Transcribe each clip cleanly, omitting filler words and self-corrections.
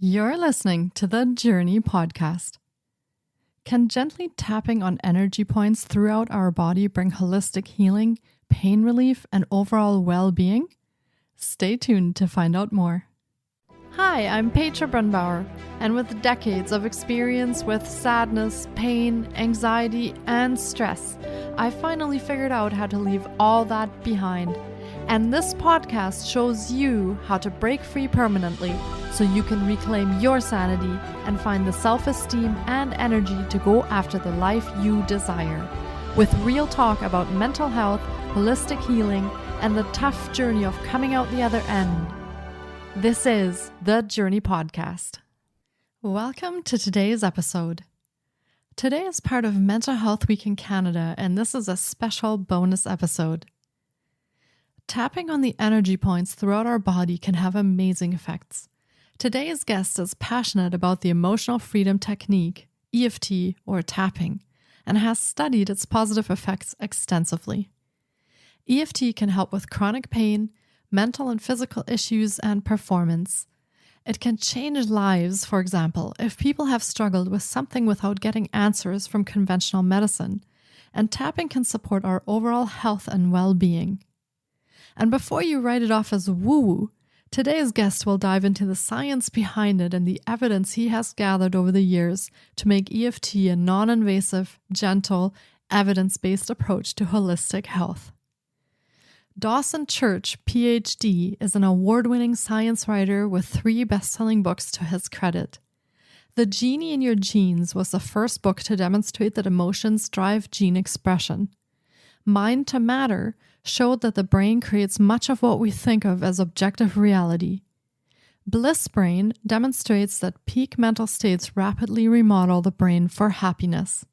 You're listening to the Journey podcast. Can gently tapping on energy points throughout our body bring holistic healing, pain relief, and overall well-being? Stay tuned to find out more. Hi, I'm Petra Brunbauer, and with decades of experience with sadness, pain, anxiety, and stress, I finally figured out how to leave all that behind. And this podcast shows you how to break free permanently so you can reclaim your sanity and find the self-esteem and energy to go after the life you desire. With real talk about mental health, holistic healing, and the tough journey of coming out the other end. This is the Journey Podcast. Welcome to today's episode. Today is part of Mental Health Week in Canada, and this is a special bonus episode. Tapping on the energy points throughout our body can have amazing effects. Today's guest is passionate about the emotional freedom technique, EFT or tapping, and has studied its positive effects extensively. EFT can help with chronic pain, mental and physical issues, and performance. It can change lives, for example, if people have struggled with something without getting answers from conventional medicine, and tapping can support our overall health and well-being. And before you write it off as woo-woo, today's guest will dive into the science behind it and the evidence he has gathered over the years to make EFT a non-invasive, gentle, evidence-based approach to holistic health. Dawson Church, PhD, is an award-winning science writer with 3 best-selling books to his credit. The Genie in Your Genes was the first book to demonstrate that emotions drive gene expression. Mind to Matter showed that the brain creates much of what we think of as objective reality. Bliss Brain demonstrates that peak mental states rapidly remodel the brain for happiness.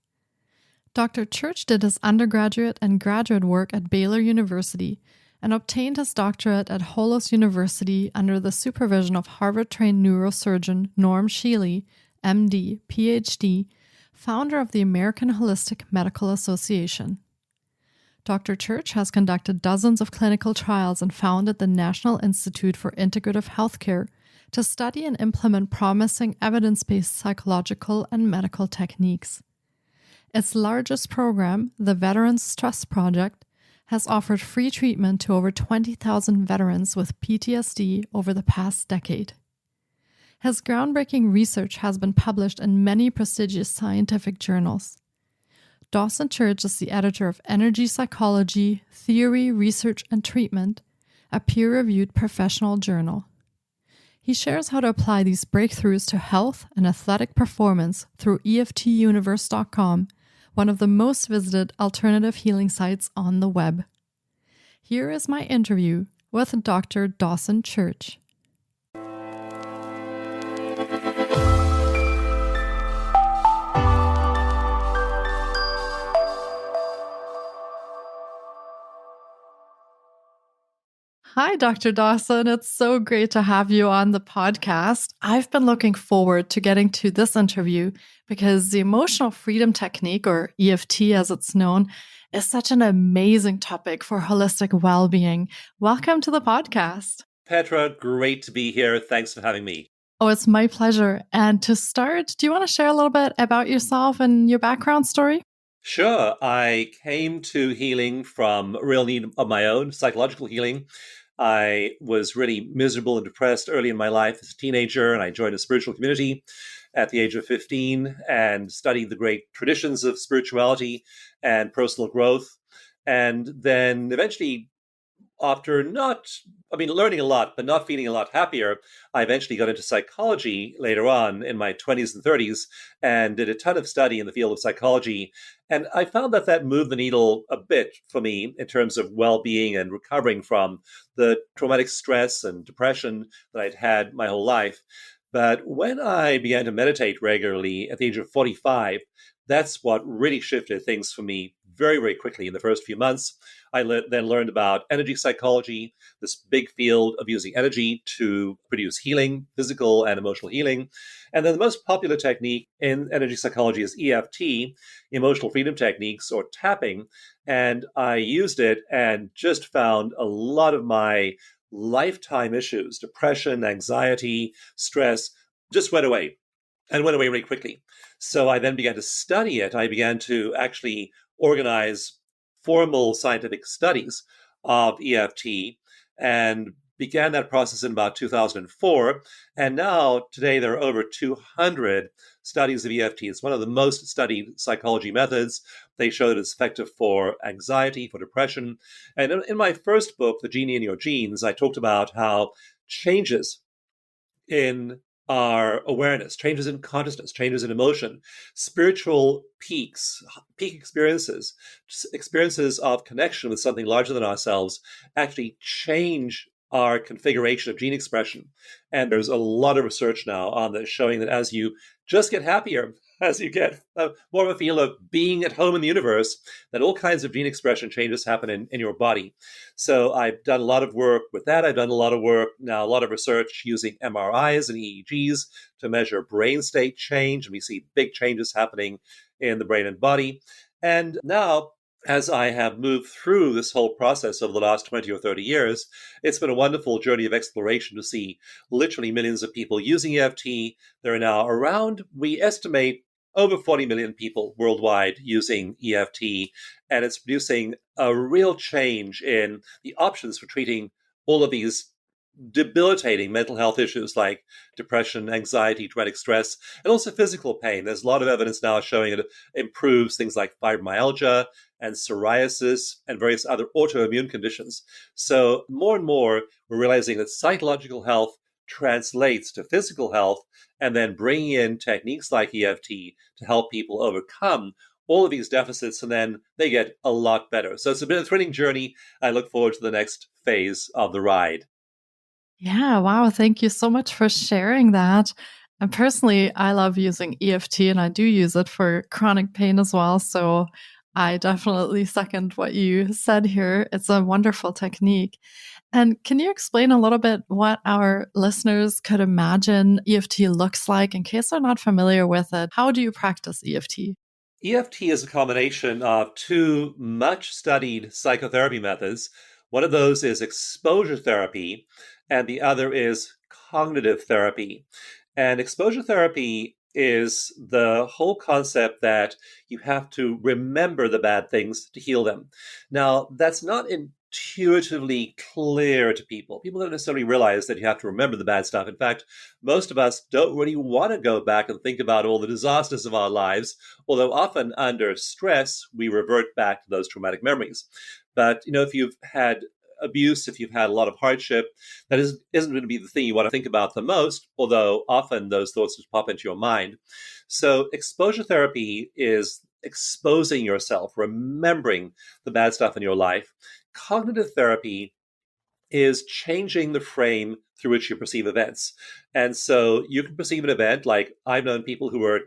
Dr. Church did his undergraduate and graduate work at Baylor University and obtained his doctorate at Holos University under the supervision of Harvard-trained neurosurgeon Norm Shealy, MD, PhD, founder of the American Holistic Medical Association. Dr. Church has conducted dozens of clinical trials and founded the National Institute for Integrative Healthcare to study and implement promising evidence-based psychological and medical techniques. Its largest program, the Veterans Trust Project, has offered free treatment to over 20,000 veterans with PTSD over the past decade. His groundbreaking research has been published in many prestigious scientific journals. Dawson Church is the editor of Energy Psychology, Theory, Research, and Treatment, a peer-reviewed professional journal. He shares how to apply these breakthroughs to health and athletic performance through EFTuniverse.com, one of the most visited alternative healing sites on the web. Here is my interview with Dr. Dawson Church. Hi, Dr. Dawson. It's so great to have you on the podcast. I've been looking forward to getting to this interview because the emotional freedom technique, or EFT as it's known, is such an amazing topic for holistic well-being. Welcome to the podcast. Petra, great to be here. Thanks for having me. Oh, it's my pleasure. And to start, do you want to share a little bit about yourself and your background story? Sure. I came to healing from a real need of my own, psychological healing. I was really miserable and depressed early in my life as a teenager, and I joined a spiritual community at the age of 15 and studied the great traditions of spirituality and personal growth. And then eventually, after learning a lot, but not feeling a lot happier, I eventually got into psychology later on in my 20s and 30s and did a ton of study in the field of psychology. And I found that moved the needle a bit for me in terms of well-being and recovering from the traumatic stress and depression that I'd had my whole life. But when I began to meditate regularly at the age of 45, that's what really shifted things for me very, very quickly in the first few months. I then learned about energy psychology, this big field of using energy to produce healing, physical and emotional healing. And then the most popular technique in energy psychology is EFT, emotional freedom techniques, or tapping. And I used it and just found a lot of my lifetime issues, depression, anxiety, stress, just went away and went away really quickly. So I then began to study it. I began to actually organize formal scientific studies of EFT and began that process in about 2004. And now, today, there are over 200 studies of EFT. It's one of the most studied psychology methods. They show that it's effective for anxiety, for depression. And in my first book, The Genie in Your Genes, I talked about how changes in our awareness, changes in consciousness, changes in emotion, spiritual peaks, peak experiences, experiences of connection with something larger than ourselves actually change our configuration of gene expression. And there's a lot of research now on this showing that as you just get happier, as you get more of a feel of being at home in the universe, that all kinds of gene expression changes happen in your body. So I've done a lot of work with that. I've done a lot of work now, a lot of research using MRIs and EEGs to measure brain state change. And we see big changes happening in the brain and body. And now, as I have moved through this whole process over the last 20 or 30 years, it's been a wonderful journey of exploration to see literally millions of people using EFT. There are now around, we estimate, over 40 million people worldwide using EFT, and it's producing a real change in the options for treating all of these debilitating mental health issues like depression, anxiety, traumatic stress, and also physical pain. There's a lot of evidence now showing it improves things like fibromyalgia and psoriasis and various other autoimmune conditions. So more and more, we're realizing that psychological health translates to physical health, and then bringing in techniques like EFT to help people overcome all of these deficits, and then they get a lot better. So it's been a thrilling journey. I look forward to the next phase of the ride. Yeah, wow. Thank you so much for sharing that. And personally, I love using EFT and I do use it for chronic pain as well. So I definitely second what you said here. It's a wonderful technique. And can you explain a little bit what our listeners could imagine EFT looks like in case they're not familiar with it? How do you practice EFT? EFT is a combination of two much studied psychotherapy methods. One of those is exposure therapy, and the other is cognitive therapy. And exposure therapy is the whole concept that you have to remember the bad things to heal them. Now, that's not intuitively clear to people. People don't necessarily realize that you have to remember the bad stuff. In fact, most of us don't really want to go back and think about all the disasters of our lives, although often under stress, we revert back to those traumatic memories. But, if you've had abuse, if you've had a lot of hardship, that isn't going to be the thing you want to think about the most, although often those thoughts just pop into your mind. So exposure therapy is exposing yourself, remembering the bad stuff in your life. Cognitive therapy is changing the frame through which you perceive events. And so you can perceive an event like I've known people who were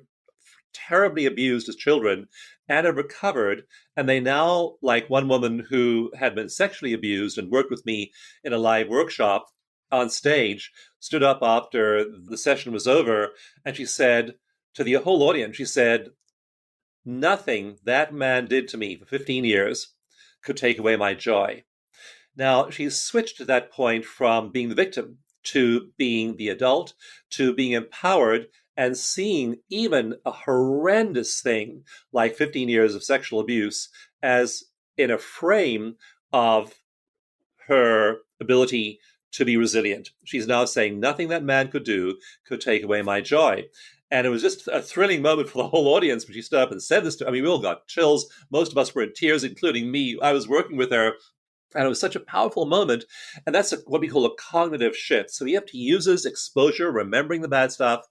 terribly abused as children and have recovered. And they now, like one woman who had been sexually abused and worked with me in a live workshop on stage, stood up after the session was over, and she said to the whole audience, she said, "Nothing that man did to me for 15 years could take away my joy." Now, she's switched at that point from being the victim to being the adult, to being empowered and seeing even a horrendous thing like 15 years of sexual abuse as in a frame of her ability to be resilient. She's now saying nothing that man could do could take away my joy. And it was just a thrilling moment for the whole audience when she stood up and said this to. I mean, we all got chills. Most of us were in tears, including me. I was working with her, and it was such a powerful moment. And that's what we call a cognitive shift. So EFT uses exposure, remembering the bad stuff,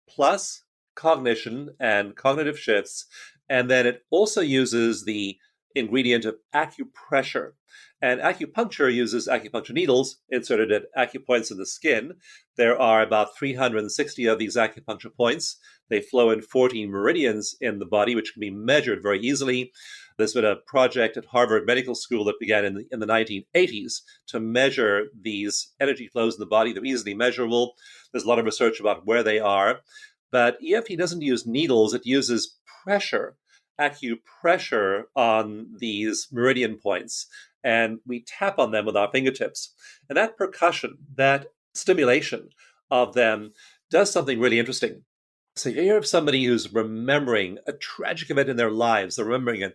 plus cognition and cognitive shifts. And then it also uses the ingredient of acupressure. And acupuncture uses acupuncture needles inserted at acupoints in the skin. There are about 360 of these acupuncture points. They flow in 14 meridians in the body, which can be measured very easily. There's been a project at Harvard Medical School that began in the 1980s to measure these energy flows in the body. They're easily measurable. There's a lot of research about where they are. But EFT doesn't use needles, it uses pressure, acupressure on these meridian points. And we tap on them with our fingertips. And that percussion, that stimulation of them does something really interesting. So you hear of somebody who's remembering a tragic event in their lives. They're remembering a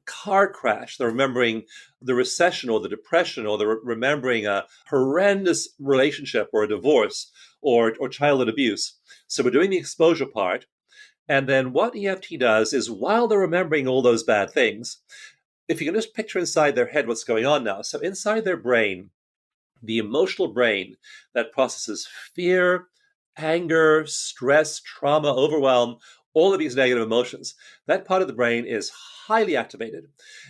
car crash. They're remembering the recession or the depression, or they're remembering a horrendous relationship or a divorce or childhood abuse. So we're doing the exposure part. And then what EFT does is, while they're remembering all those bad things, if you can just picture inside their head what's going on now. So inside their brain, the emotional brain that processes fear, anger, stress, trauma, overwhelm, all of these negative emotions, that part of the brain is highly activated.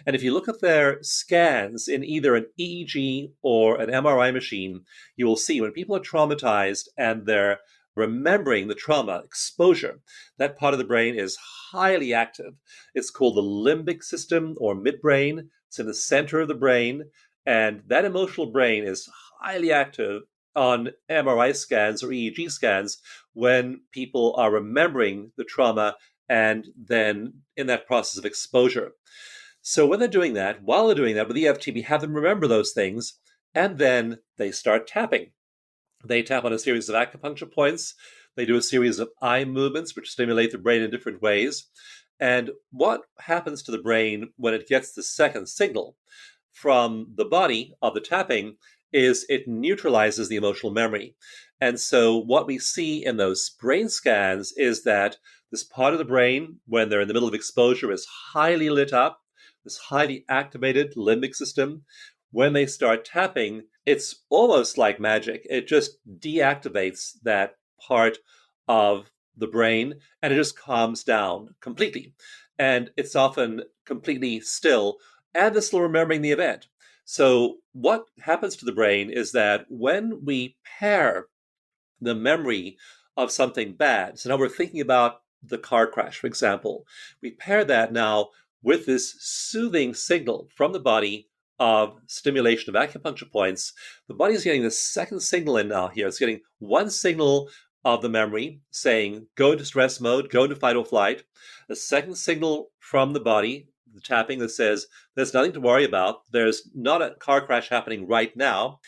And if you look at their scans in either an EEG or an MRI machine, you will see when people are traumatized and they're remembering the trauma exposure, that part of the brain is highly active. It's called the limbic system or midbrain. It's in the center of the brain. And that emotional brain is highly active on MRI scans or EEG scans when people are remembering the trauma and then in that process of exposure. So when they're doing that, while they're doing that with EFT, we have them remember those things, and then they start tapping. They tap on a series of acupuncture points. They do a series of eye movements, which stimulate the brain in different ways. And what happens to the brain when it gets the second signal from the body of the tapping is it neutralizes the emotional memory. And so what we see in those brain scans is that this part of the brain, when they're in the middle of exposure, is highly lit up, this highly activated limbic system. When they start tapping, it's almost like magic. It just deactivates that part of the brain and it just calms down completely. And it's often completely still and they're still remembering the event. So, what happens to the brain is that when we pair the memory of something bad, so now we're thinking about the car crash, for example, we pair that now with this soothing signal from the body of stimulation of acupuncture points. The body's getting the second signal in now here. It's getting one signal of the memory saying, go into stress mode, go into fight or flight. A second signal from the body, the tapping that says, there's nothing to worry about. There's not a car crash happening right now.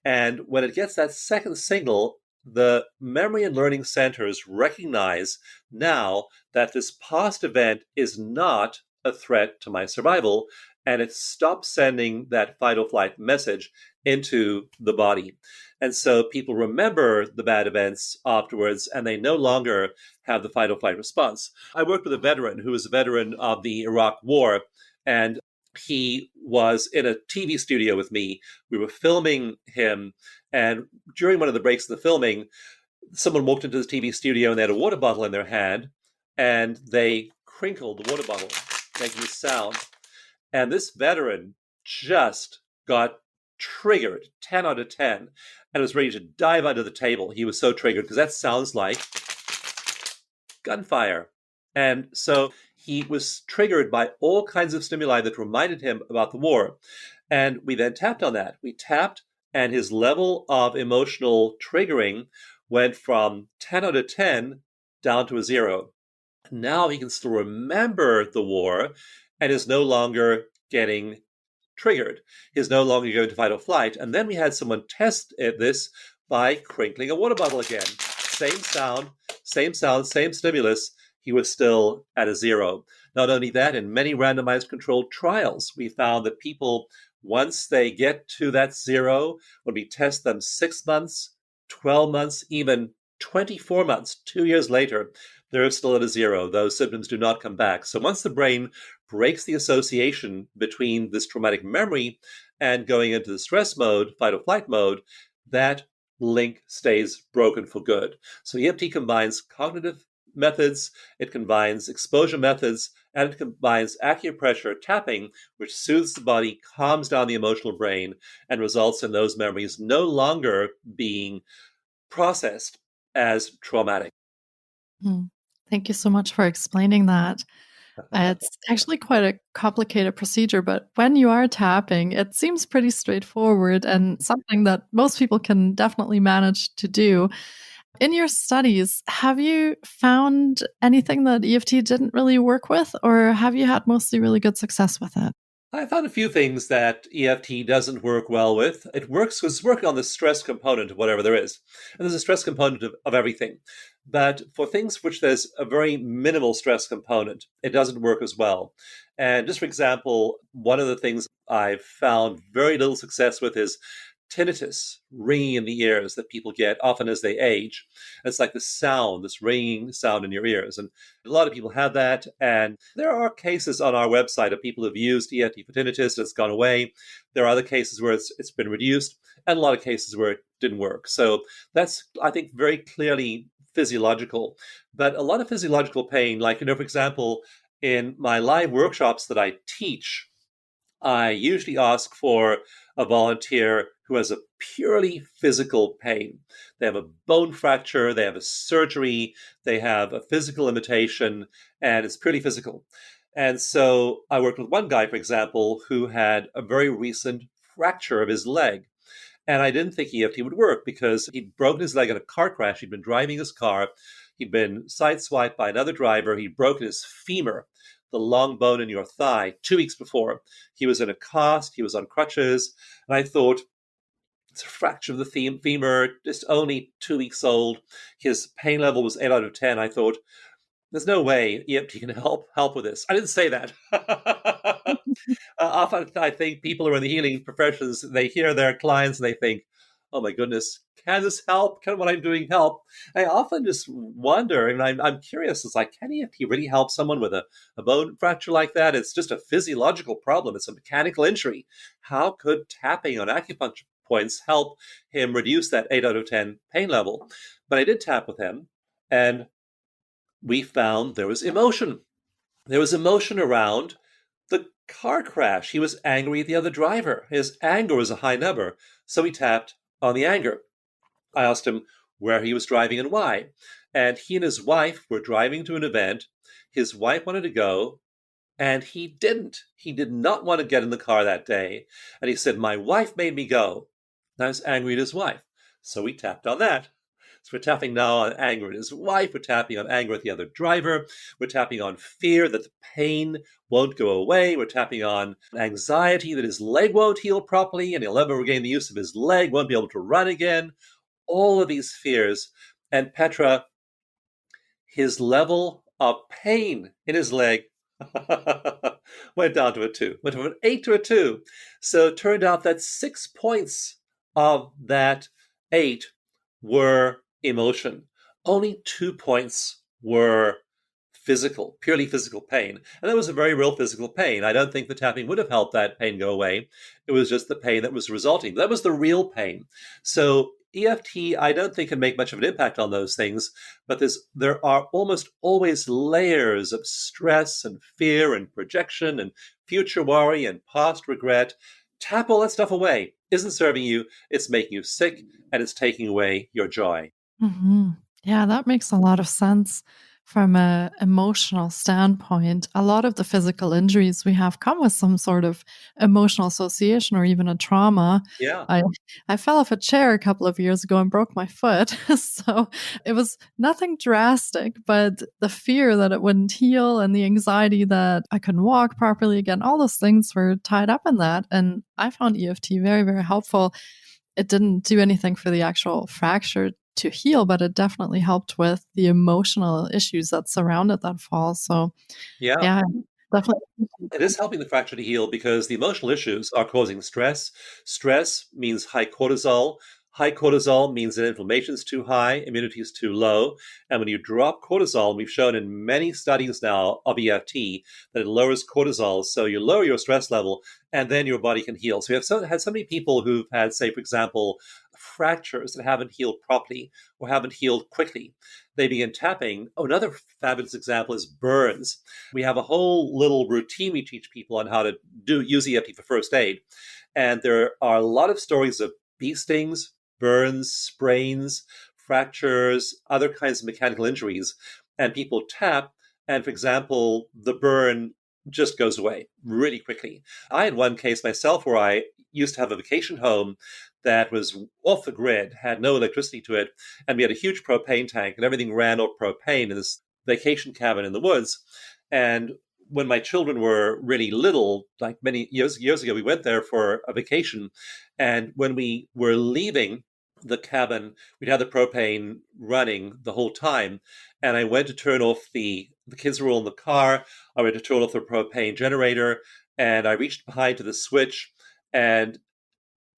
And when it gets that second signal, the memory and learning centers recognize now that this past event is not a threat to my survival, and it stops sending that fight or flight message into the body. And so people remember the bad events afterwards, and they no longer have the fight or flight response. I worked with a veteran who was a veteran of the Iraq War, and he was in a TV studio with me. We were filming him, and during one of the breaks of the filming, someone walked into the TV studio and they had a water bottle in their hand, and they crinkled the water bottle, making this sound. And this veteran just got triggered, 10 out of 10, and was ready to dive under the table. He was so triggered because that sounds like gunfire. And so he was triggered by all kinds of stimuli that reminded him about the war. And we then tapped on that. We tapped, and his level of emotional triggering went from 10 out of 10 down to a 0. Now he can still remember the war and is no longer getting triggered. He's no longer going to fight or flight. And then we had someone test this by crinkling a water bottle again. Same sound, same stimulus. He was still at a 0. Not only that, in many randomized controlled trials, we found that people, once they get to that 0, when we test them 6 months, 12 months, even 24 months, 2 years later, they're still at a 0. Those symptoms do not come back. So once the brain breaks the association between this traumatic memory and going into the stress mode, fight or flight mode, that link stays broken for good. So EFT combines cognitive methods, it combines exposure methods, and it combines acupressure tapping, which soothes the body, calms down the emotional brain, and results in those memories no longer being processed as traumatic. Thank you so much for explaining that. It's actually quite a complicated procedure, but when you are tapping, it seems pretty straightforward and something that most people can definitely manage to do. In your studies, have you found anything that EFT didn't really work with, or have you had mostly really good success with it? I found a few things that EFT doesn't work well with. It works because it's working on the stress component of whatever there is. And there's a stress component of everything. But for things which there's a very minimal stress component, it doesn't work as well. And just for example, one of the things I've found very little success with is tinnitus, ringing in the ears that people get often as they age. It's like the sound, this ringing sound in your ears. And a lot of people have that. And there are cases on our website of people who've used EFT for tinnitus and it's gone away. There are other cases where it's been reduced, and a lot of cases where it didn't work. So that's, I think, very clearly physiological. But a lot of physiological pain, like, for example, in my live workshops that I teach, I usually ask for a volunteer who has a purely physical pain. They have a bone fracture, they have a surgery, they have a physical limitation, and it's purely physical. And so I worked with one guy, for example, who had a very recent fracture of his leg. And I didn't think EFT would work because he'd broken his leg in a car crash. He'd been driving his car. He'd been sideswiped by another driver. He'd broken his femur, the long bone in your thigh, 2 weeks before. He was in a cast. He was on crutches. And I thought, it's a fracture of the femur, just only 2 weeks old. His pain level was 8 out of 10. I thought, there's no way EFT can help with this. I didn't say that. Often I think people who are in the healing professions, they hear their clients and they think, oh my goodness, can this help? Can what I'm doing help? I often just wonder, and I'm curious, it's like, can EFT really help someone with a bone fracture like that? It's just a physiological problem. It's a mechanical injury. How could tapping on acupuncture points help him reduce that 8 out of 10 pain level? But I did tap with him, and we found there was emotion. There was emotion around the car crash. He was angry at the other driver. His anger was a high number, so he tapped on the anger. I asked him where he was driving and why. And he and his wife were driving to an event. His wife wanted to go, and he didn't. He did not want to get in the car that day. And he said, my wife made me go. And I was angry at his wife. So we tapped on that. So we're tapping now on anger at his wife. We're tapping on anger at the other driver. We're tapping on fear that the pain won't go away. We're tapping on anxiety that his leg won't heal properly and he'll never regain the use of his leg, won't be able to run again. All of these fears. And Petra, his level of pain in his leg went down to a 2, went from an 8 to a 2. So it turned out that 6 points of that 8 were emotion. Only 2 points were physical, purely physical pain. And that was a very real physical pain. I don't think the tapping would have helped that pain go away. It was just the pain that was resulting. That was the real pain. So EFT, I don't think can make much of an impact on those things, but there are almost always layers of stress and fear and projection and future worry and past regret. Tap all that stuff away. Isn't serving you, it's making you sick, and it's taking away your joy. Mm-hmm. Yeah, that makes a lot of sense from an emotional standpoint. A lot of the physical injuries we have come with some sort of emotional association or even a trauma. Yeah. I fell off a chair a couple of years ago and broke my foot. So it was nothing drastic, but the fear that it wouldn't heal and the anxiety that I couldn't walk properly again, all those things were tied up in that. And I found EFT very, very helpful. It didn't do anything for the actual fracture to heal, but it definitely helped with the emotional issues that surrounded that fall. So Yeah. yeah, definitely. It is helping the fracture to heal because the emotional issues are causing stress. Stress means high cortisol. High cortisol means that inflammation is too high, immunity is too low. And when you drop cortisol, we've shown in many studies now of EFT that it lowers cortisol. So you lower your stress level and then your body can heal. So we have had so many people who've had, say, for example, fractures that haven't healed properly or haven't healed quickly. They begin tapping. Oh, another fabulous example is burns. We have a whole little routine we teach people on how to use EFT for first aid. And there are a lot of stories of bee stings, burns, sprains, fractures, other kinds of mechanical injuries. And people tap, and for example, the burn just goes away really quickly. I had one case myself where I used to have a vacation home that was off the grid, had no electricity to it, and we had a huge propane tank, and everything ran off propane in this vacation cabin in the woods. And when my children were really little, like many years ago, we went there for a vacation. And when we were leaving the cabin, we'd had the propane running the whole time. And I went to turn off the kids were all in the car. I went to turn off the propane generator, and I reached behind to the switch, and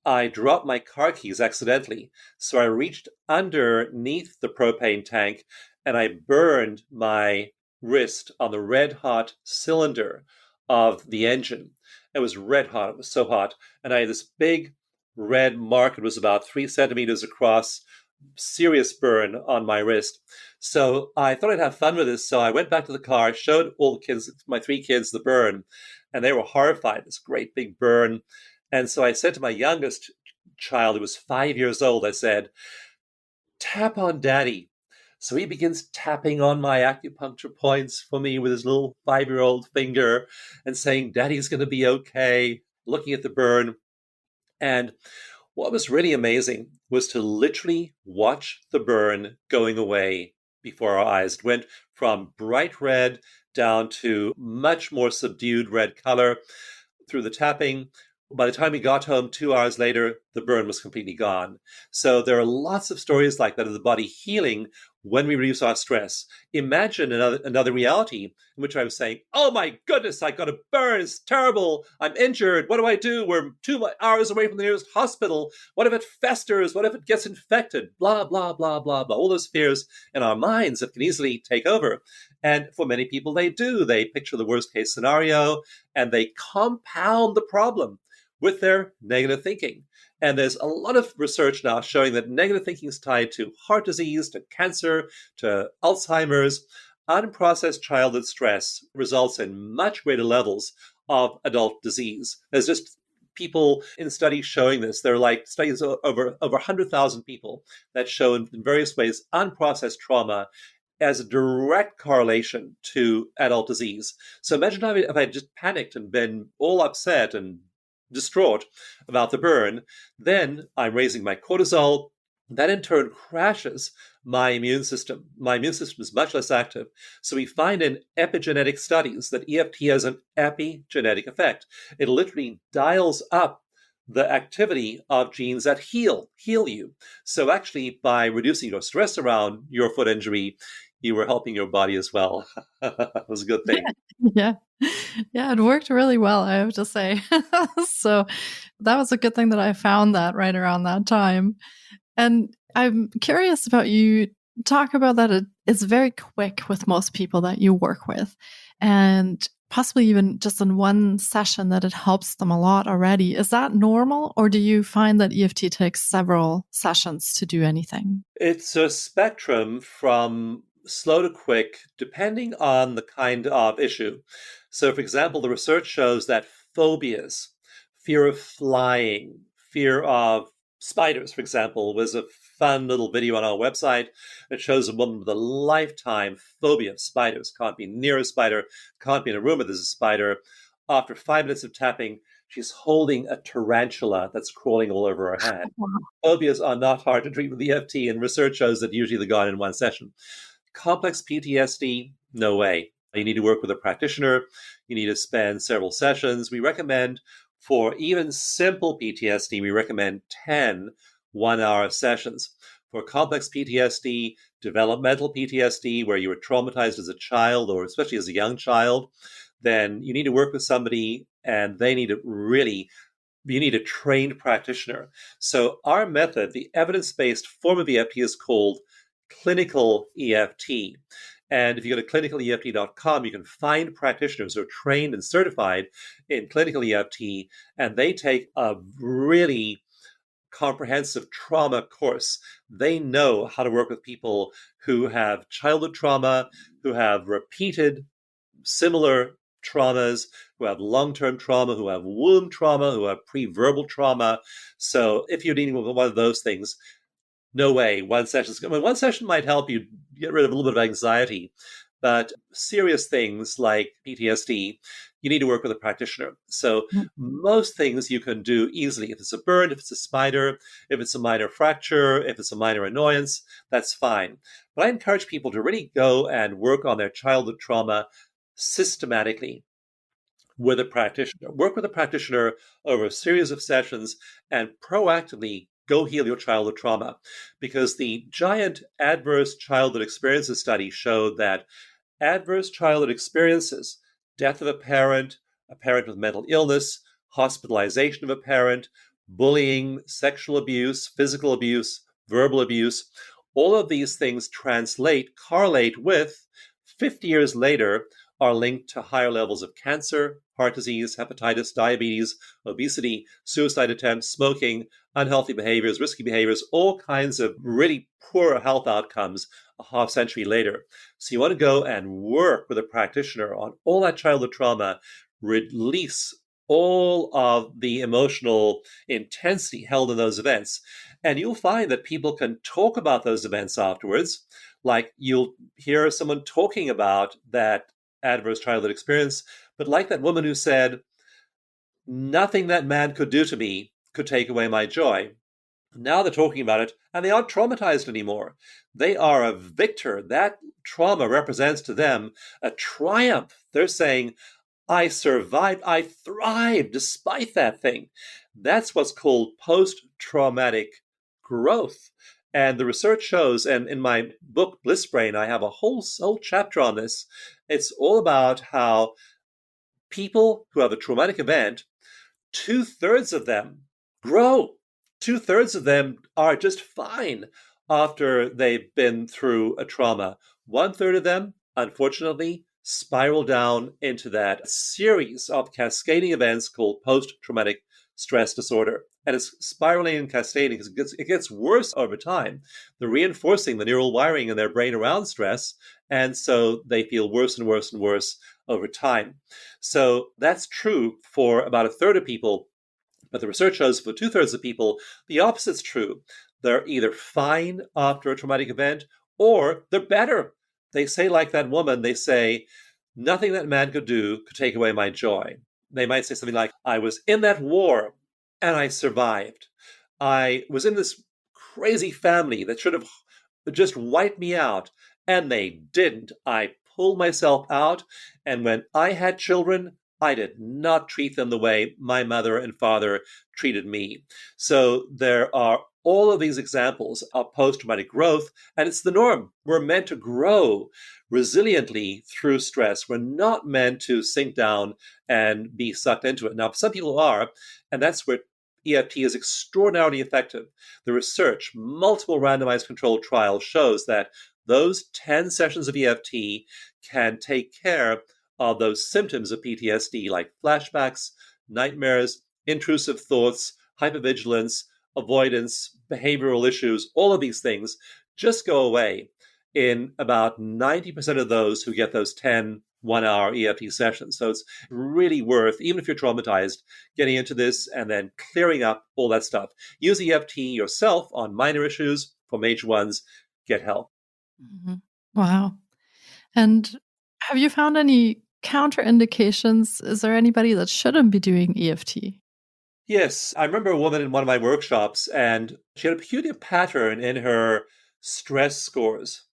I dropped my car keys accidentally. So I reached underneath the propane tank and I burned my wrist on the red hot cylinder of the engine. It was red hot. It was so hot. And I had this big red mark. It was about 3 centimeters across, serious burn on my wrist. So I thought I'd have fun with this. So I went back to the car, showed all the kids, my 3 kids, the burn, and they were horrified. This great big burn. And so I said to my youngest child, who was 5 years old, I said, tap on daddy. So he begins tapping on my acupuncture points for me with his little 5-year-old finger and saying, daddy's going to be okay, looking at the burn. And what was really amazing was to literally watch the burn going away before our eyes. It went from bright red down to much more subdued red color through the tapping. By the time we got home 2 hours later, the burn was completely gone. So there are lots of stories like that of the body healing when we reduce our stress. Imagine another reality in which I was saying, oh my goodness, I got a burn, it's terrible, I'm injured, what do I do? We're 2 hours away from the nearest hospital. What if it festers? What if it gets infected? Blah, blah, blah, blah, blah. All those fears in our minds that can easily take over. And for many people, they do. They picture the worst case scenario and they compound the problem with their negative thinking. And there's a lot of research now showing that negative thinking is tied to heart disease, to cancer, to Alzheimer's. Unprocessed childhood stress results in much greater levels of adult disease. There's just people in studies showing this. There are like studies over 100,000 people that show in various ways unprocessed trauma as a direct correlation to adult disease. So imagine if I just panicked and been all upset and distraught about the burn, then I'm raising my cortisol. That in turn crashes my immune system. My immune system is much less active. So we find in epigenetic studies that EFT has an epigenetic effect. It literally dials up the activity of genes that heal you. So actually, by reducing your stress around your foot injury, you were helping your body as well. It was a good thing. Yeah. Yeah, it worked really well, I have to say. So that was a good thing that I found that right around that time. And I'm curious about you talk about that it's very quick with most people that you work with, and possibly even just in one session that it helps them a lot already. Is that normal, or do you find that EFT takes several sessions to do anything? It's a spectrum from slow to quick, depending on the kind of issue. So, for example, the research shows that phobias, fear of flying, fear of spiders, for example, was a fun little video on our website that shows a woman with a lifetime phobia of spiders. Can't be near a spider, can't be in a room where there's a spider. After 5 minutes of tapping, she's holding a tarantula that's crawling all over her hand. Phobias are not hard to treat with EFT, and research shows that usually they're gone in one session. Complex PTSD, no way. You need to work with a practitioner. You need to spend several sessions. We recommend for even simple PTSD, we recommend 10 one-hour sessions. For complex PTSD, developmental PTSD, where you were traumatized as a child or especially as a young child, then you need to work with somebody and you need a trained practitioner. So our method, the evidence-based form of EFT, is called clinical EFT. And if you go to clinicaleft.com, you can find practitioners who are trained and certified in clinical EFT, and they take a really comprehensive trauma course. They know how to work with people who have childhood trauma, who have repeated similar traumas, who have long-term trauma, who have womb trauma, who have pre-verbal trauma. So if you're dealing with one of those things, no way. One session might help you get rid of a little bit of anxiety, but serious things like PTSD, you need to work with a practitioner. So most things you can do easily. If it's a burn, if it's a spider, if it's a minor fracture, if it's a minor annoyance, that's fine. But I encourage people to really go and work on their childhood trauma systematically. with a practitioner. Work with a practitioner over a series of sessions and proactively go heal your childhood trauma. Because the giant adverse childhood experiences study showed that adverse childhood experiences, death of a parent with mental illness, hospitalization of a parent, bullying, sexual abuse, physical abuse, verbal abuse, all of these things correlate with 50 years later, are linked to higher levels of cancer, heart disease, hepatitis, diabetes, obesity, suicide attempts, smoking, unhealthy behaviors, risky behaviors, all kinds of really poor health outcomes a half century later. So you want to go and work with a practitioner on all that childhood trauma, release all of the emotional intensity held in those events. And you'll find that people can talk about those events afterwards. Like you'll hear someone talking about that adverse childhood experience, but like that woman who said, nothing that man could do to me could take away my joy. Now they're talking about it and they aren't traumatized anymore. They are a victor. That trauma represents to them a triumph. They're saying, I survived, I thrived despite that thing. That's what's called post-traumatic growth. And the research shows, and in my book, Bliss Brain, I have a whole chapter on this. It's all about how people who have a traumatic event, 2/3 of them grow. 2/3 of them are just fine after they've been through a trauma. 1/3 of them, unfortunately, spiral down into that series of cascading events called post-traumatic stress disorder. And it's spiraling and cascading because it gets worse over time. They're reinforcing the neural wiring in their brain around stress. And so they feel worse and worse and worse over time. So that's true for about a third of people. But the research shows for 2/3 of people, the opposite's true. They're either fine after a traumatic event or they're better. They say, like that woman, they say, nothing that man could do could take away my joy. They might say something like, I was in that war and I survived. I was in this crazy family that should have just wiped me out, and they didn't. I pulled myself out, and when I had children, I did not treat them the way my mother and father treated me. So there are all of these examples of post-traumatic growth, and it's the norm. We're meant to grow resiliently through stress. We're not meant to sink down and be sucked into it. Now, some people are, and that's where EFT is extraordinarily effective. The research, multiple randomized controlled trials, shows that those 10 sessions of EFT can take care of those symptoms of PTSD like flashbacks, nightmares, intrusive thoughts, hypervigilance, avoidance, behavioral issues, all of these things just go away in about 90% of those who get those 10 1-hour EFT sessions. So it's really worth, even if you're traumatized, getting into this and then clearing up all that stuff. Use EFT yourself on minor issues. For major ones, get help. Mm-hmm. Wow. And have you found any counterindications? Is there anybody that shouldn't be doing EFT? Yes, I remember a woman in one of my workshops, and she had a peculiar pattern in her stress scores.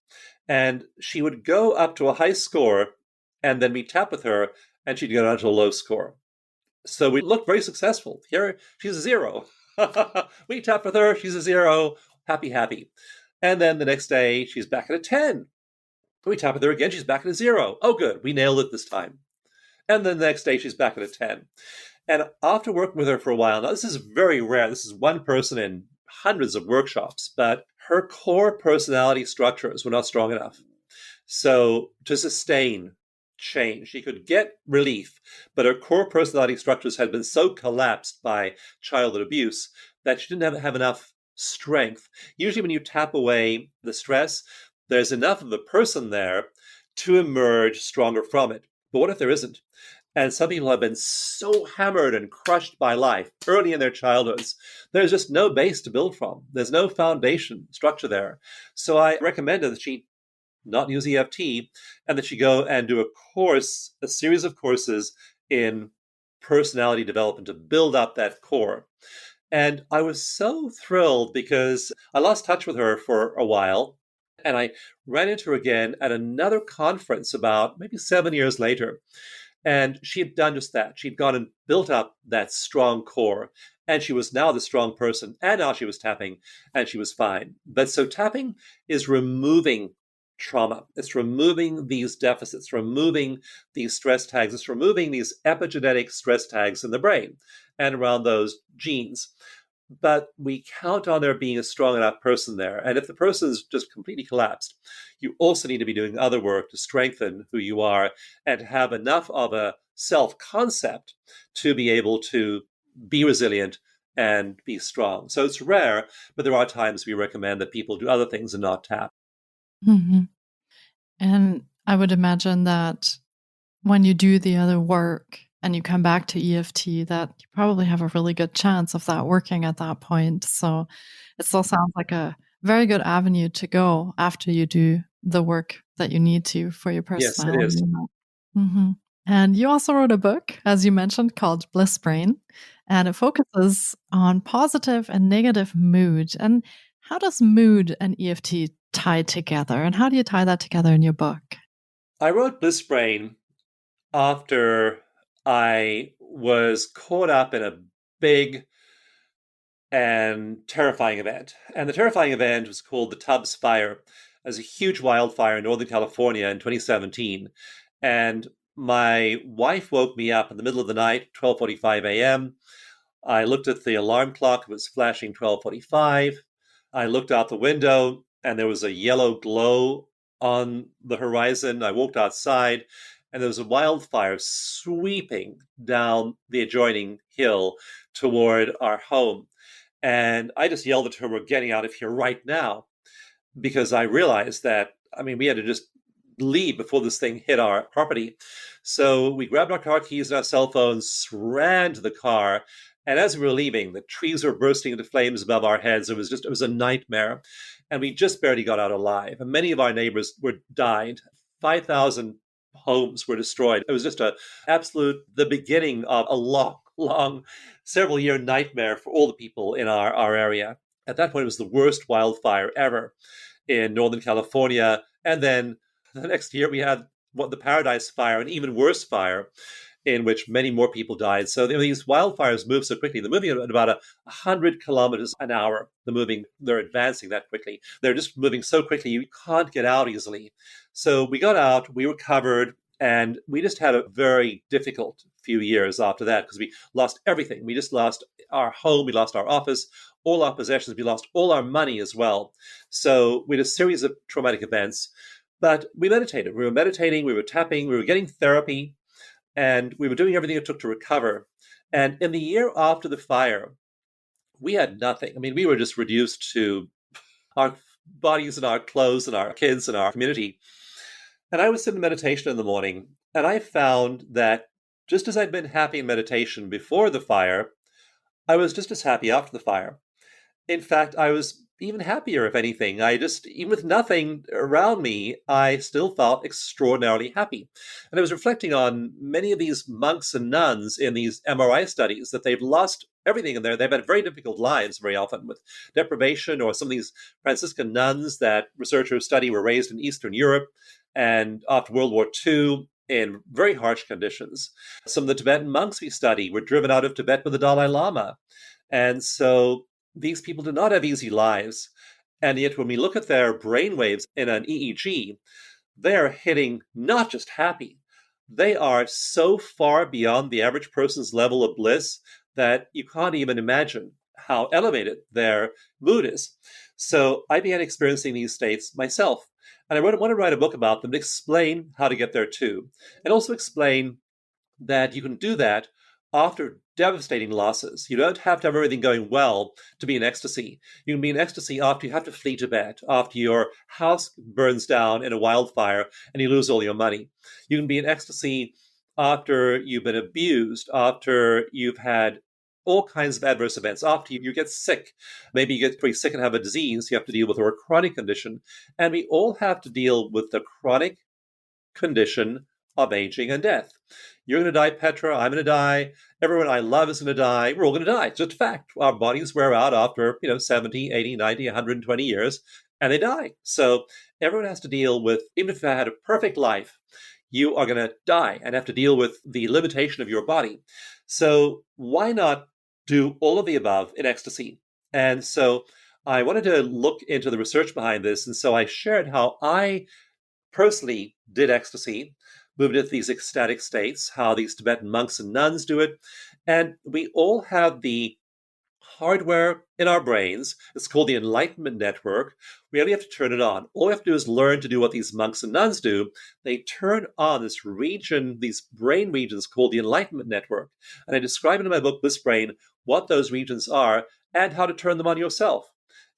And she would go up to a high score, and then we'd tap with her, and she'd go down to a low score. So we looked very successful. Here, she's a 0. We tap with her, she's a 0, happy, happy. And then the next day, she's back at a 10. We tap with her again, she's back at a 0. Oh, good, we nailed it this time. And then the next day, she's back at a 10. And after working with her for a while, now this is very rare. This is one person in hundreds of workshops, but her core personality structures were not strong enough. So to sustain change, she could get relief, but her core personality structures had been so collapsed by childhood abuse that she didn't have enough strength. Usually when you tap away the stress, there's enough of the person there to emerge stronger from it. But what if there isn't? And some people have been so hammered and crushed by life early in their childhoods, there's just no base to build from. There's no foundation structure there. So I recommended that she not use EFT and that she go and do a series of courses in personality development to build up that core. And I was so thrilled because I lost touch with her for a while. And I ran into her again at another conference about maybe 7 years later. And she had done just that. She'd gone and built up that strong core. And she was now the strong person. And now she was tapping and she was fine. But so tapping is removing trauma. It's removing these deficits, removing these stress tags. It's removing these epigenetic stress tags in the brain and around those genes. But we count on there being a strong enough person there. And if the person is just completely collapsed, you also need to be doing other work to strengthen who you are and have enough of a self concept to be able to be resilient and be strong. So it's rare, but there are times we recommend that people do other things and not tap. Mm-hmm. And I would imagine that when you do the other work and you come back to EFT, that you probably have a really good chance of that working at that point. So it still sounds like a very good avenue to go after you do the work that you need to for your Yes, it personality. is. Mm-hmm. And you also wrote a book, as you mentioned, called Bliss Brain, and it focuses on positive and negative mood. And how does mood and EFT tie together? And how do you tie that together in your book? I wrote Bliss Brain after I was caught up in a big and terrifying event. And the terrifying event was called the Tubbs Fire. It was a huge wildfire in Northern California in 2017. And my wife woke me up in the middle of the night, 12:45 a.m. I looked at the alarm clock, it was flashing 12:45. I looked out the window and there was a yellow glow on the horizon. I walked outside and there was a wildfire sweeping down the adjoining hill toward our home. And I just yelled at her, "We're getting out of here right now," because I realized that, we had to just leave before this thing hit our property. So we grabbed our car keys and our cell phones, ran to the car. And as we were leaving, the trees were bursting into flames above our heads. It was a nightmare. And we just barely got out alive. And many of our neighbors died. 5,000 homes were destroyed. It was just the beginning of a long, several year nightmare for all the people in our area. At that point, it was the worst wildfire ever in Northern California. And then the next year, we had the Paradise Fire, an even worse fire in which many more people died. So these wildfires move so quickly. They're moving at about 100 kilometers an hour. They're advancing that quickly. They're just moving so quickly, you can't get out easily. So we got out, we were covered, and we just had a very difficult few years after that because we lost everything. We just lost our home, we lost our office, all our possessions, we lost all our money as well. So we had a series of traumatic events, but we meditated. We were meditating, we were tapping, we were getting therapy, and we were doing everything it took to recover. And in the year after the fire, we had nothing. We were just reduced to our bodies and our clothes and our kids and our community. And I was sitting in meditation in the morning, and I found that just as I'd been happy in meditation before the fire, I was just as happy after the fire. In fact, I was even happier, if anything. Even with nothing around me, I still felt extraordinarily happy. And I was reflecting on many of these monks and nuns in these MRI studies that they've lost everything in there. They've had very difficult lives very often with deprivation, or some of these Franciscan nuns that researchers study were raised in Eastern Europe and after World War II in very harsh conditions. Some of the Tibetan monks we study were driven out of Tibet with the Dalai Lama. And so these people do not have easy lives. And yet, when we look at their brain waves in an EEG, they are hitting not just happy, they are so far beyond the average person's level of bliss that you can't even imagine how elevated their mood is. So I began experiencing these states myself. And I want to write a book about them to explain how to get there too, and also explain that you can do that after devastating losses. You don't have to have everything going well to be in ecstasy. You can be in ecstasy after you have to flee Tibet, after your house burns down in a wildfire and you lose all your money. You can be in ecstasy after you've been abused, after you've had all kinds of adverse events, after you get sick. Maybe you get pretty sick and have a disease you have to deal with, or a chronic condition. And we all have to deal with the chronic condition of aging and death. You're going to die, Petra. I'm going to die. Everyone I love is going to die. We're all going to die. It's just a fact. Our bodies wear out after, 70, 80, 90, 120 years, and they die. So everyone has to deal with, even if they had a perfect life, you are going to die and have to deal with the limitation of your body. So why not do all of the above in ecstasy? And so I wanted to look into the research behind this. And so I shared how I personally did ecstasy, moved into these ecstatic states, how these Tibetan monks and nuns do it. And we all have the hardware in our brains. It's called the Enlightenment Network. We only have to turn it on. All we have to do is learn to do what these monks and nuns do. They turn on this region, these brain regions called the Enlightenment Network. And I describe in my book, Bliss Brain, what those regions are and how to turn them on yourself.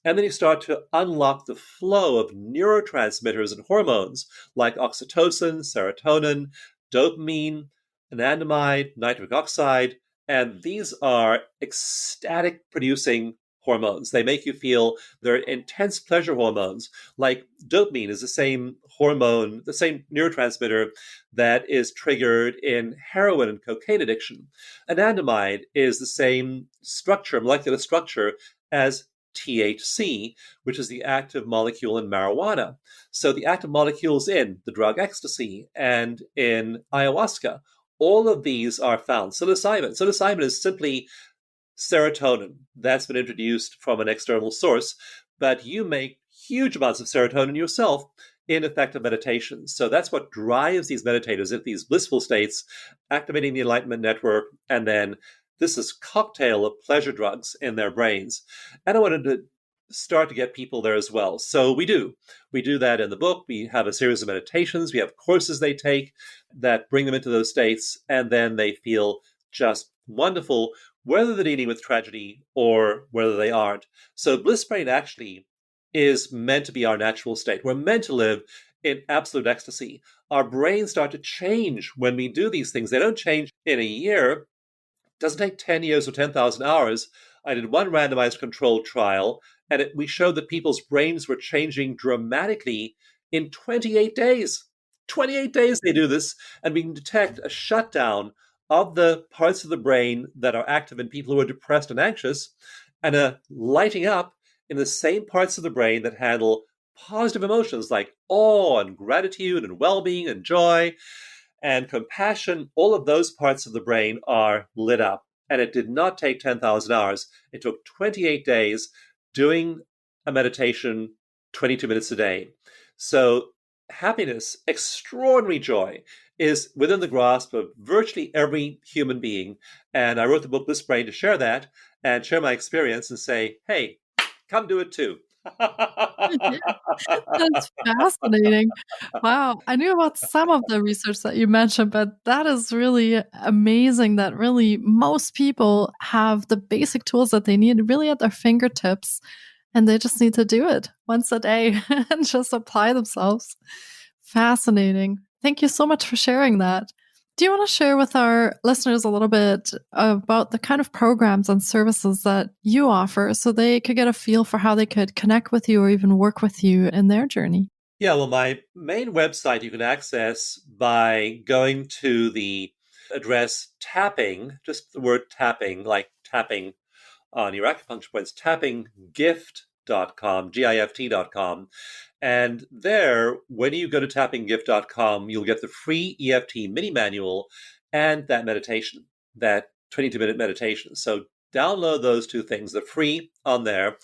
And then you start to unlock the flow of neurotransmitters and hormones like oxytocin, serotonin, dopamine, anandamide, nitric oxide, and these are ecstatic producing hormones. They make you feel they're intense pleasure hormones. Like dopamine is the same hormone, the same neurotransmitter that is triggered in heroin and cocaine addiction. Anandamide is the same structure, molecular structure, as THC, which is the active molecule in marijuana. So the active molecules in the drug ecstasy and in ayahuasca, all of these are found. Psilocybin. Psilocybin is simply serotonin that's been introduced from an external source, but you make huge amounts of serotonin yourself in effective meditation. So that's what drives these meditators into these blissful states, activating the Enlightenment Network, and then this is cocktail of pleasure drugs in their brains. And I wanted to start to get people there as well. So we do. We do that in the book. We have a series of meditations. We have courses they take that bring them into those states, and then they feel just wonderful, whether they're dealing with tragedy or whether they aren't. So Bliss Brain actually is meant to be our natural state. We're meant to live in absolute ecstasy. Our brains start to change when we do these things. They don't change in a year. It doesn't take 10 years or 10,000 hours. I did one randomized controlled trial, and we showed that people's brains were changing dramatically in 28 days. 28 days they do this, and we can detect a shutdown of the parts of the brain that are active in people who are depressed and anxious, and a lighting up in the same parts of the brain that handle positive emotions like awe and gratitude and well-being and joy and compassion. All of those parts of the brain are lit up. And it did not take 10,000 hours. It took 28 days doing a meditation 22 minutes a day. So happiness, extraordinary joy, is within the grasp of virtually every human being. And I wrote the book Bliss Brain to share that and share my experience and say, hey, come do it too. That's fascinating. Wow. I knew about some of the research that you mentioned, but that is really amazing that really most people have the basic tools that they need really at their fingertips, and they just need to do it once a day and just apply themselves. Fascinating. Thank you so much for sharing that. Do you want to share with our listeners a little bit about the kind of programs and services that you offer so they could get a feel for how they could connect with you or even work with you in their journey? Yeah, well, my main website you can access by going to the address tapping, just the word tapping, like tapping on your acupuncture points, tappinggift.com, gift.com. And there, when you go to tappinggift.com, you'll get the free EFT mini manual and that meditation, that 22-minute meditation. So download those two things. They're free on there.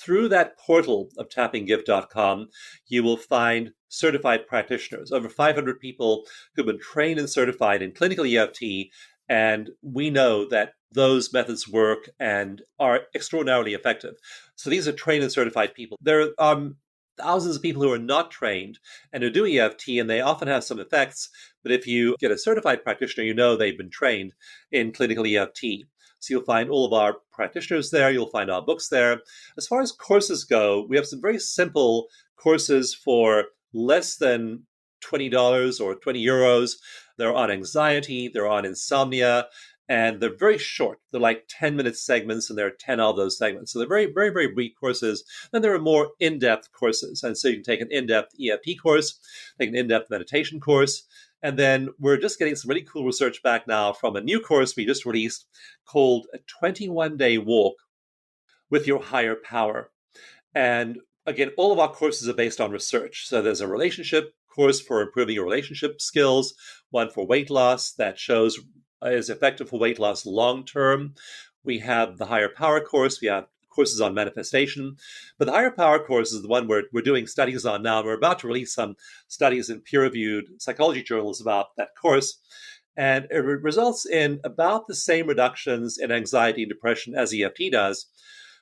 Through that portal of tappinggift.com, you will find certified practitioners, over 500 people who've been trained and certified in clinical EFT. And we know that those methods work and are extraordinarily effective. So these are trained and certified people. There are thousands of people who are not trained and who do EFT, and they often have some effects. But if you get a certified practitioner, you know they've been trained in clinical EFT. So you'll find all of our practitioners there. You'll find our books there. As far as courses go, we have some very simple courses for less than $20 or 20 euros. They're on anxiety, they're on insomnia, and they're very short. They're like 10-minute segments, and there are 10 of those segments. So they're very, very, very brief courses. Then there are more in-depth courses. And so you can take an in-depth EFT course, take an in-depth meditation course. And then we're just getting some really cool research back now from a new course we just released called a 21-day walk with your higher power. And again, all of our courses are based on research. So there's a relationship course for improving your relationship skills, one for weight loss that shows is effective for weight loss long term. We have the higher power course. We have courses on manifestation. But the higher power course is the one we're doing studies on now. We're about to release some studies in peer-reviewed psychology journals about that course. And it results in about the same reductions in anxiety and depression as EFT does.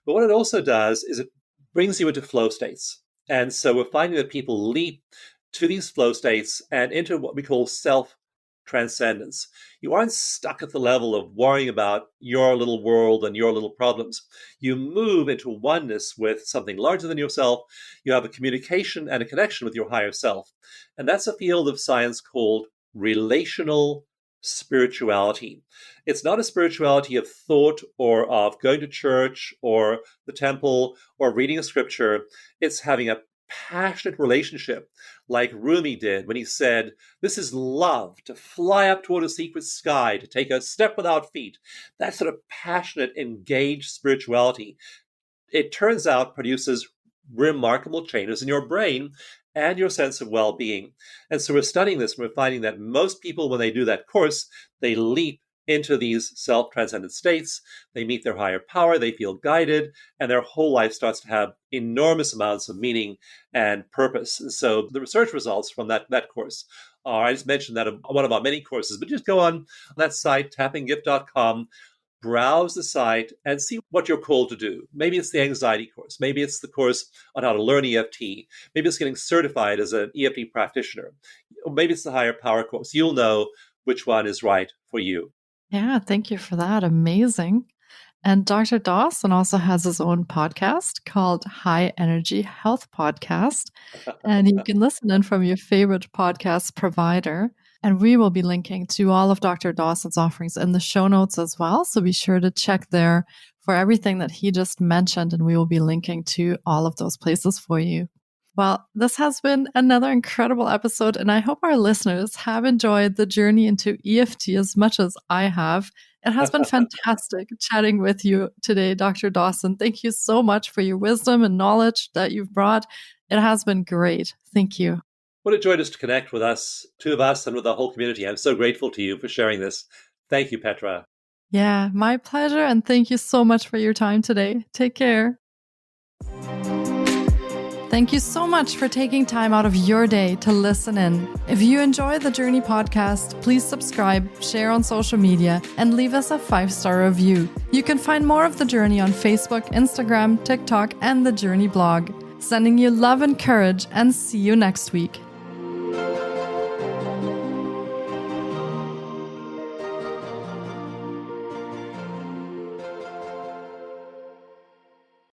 But what it also does is it brings you into flow states. And so we're finding that people leap to these flow states and into what we call self-transcendence. You aren't stuck at the level of worrying about your little world and your little problems. You move into oneness with something larger than yourself. You have a communication and a connection with your higher self. And that's a field of science called relational spirituality. It's not a spirituality of thought or of going to church or the temple or reading a scripture. It's having a passionate relationship like Rumi did when he said, this is love, to fly up toward a secret sky, to take a step without feet. That sort of passionate, engaged spirituality, it turns out, produces remarkable changes in your brain and your sense of well-being. And so we're studying this, and we're finding that most people, when they do that course, they leap into these self-transcendent states. They meet their higher power, they feel guided, and their whole life starts to have enormous amounts of meaning and purpose. And so the research results from that course are, I just mentioned that one of our many courses, but just go on that site, tappinggift.com, browse the site and see what you're called to do. Maybe it's the anxiety course. Maybe it's the course on how to learn EFT. Maybe it's getting certified as an EFT practitioner. Or maybe it's the higher power course. You'll know which one is right for you. Yeah, thank you for that. Amazing. And Dr. Dawson also has his own podcast called High Energy Health Podcast. And you can listen in from your favorite podcast provider. And we will be linking to all of Dr. Dawson's offerings in the show notes as well. So be sure to check there for everything that he just mentioned. And we will be linking to all of those places for you. Well, this has been another incredible episode, and I hope our listeners have enjoyed the journey into EFT as much as I have. It has been fantastic chatting with you today, Dr. Dawson. Thank you so much for your wisdom and knowledge that you've brought. It has been great. Thank you. What a joy just to connect with us, two of us, and with the whole community. I'm so grateful to you for sharing this. Thank you, Petra. Yeah, my pleasure, and thank you so much for your time today. Take care. Thank you so much for taking time out of your day to listen in. If you enjoy the Journey podcast, please subscribe, share on social media, and leave us a 5-star review. You can find more of The Journey on Facebook, Instagram, TikTok, and the Journey blog. Sending you love and courage, and see you next week.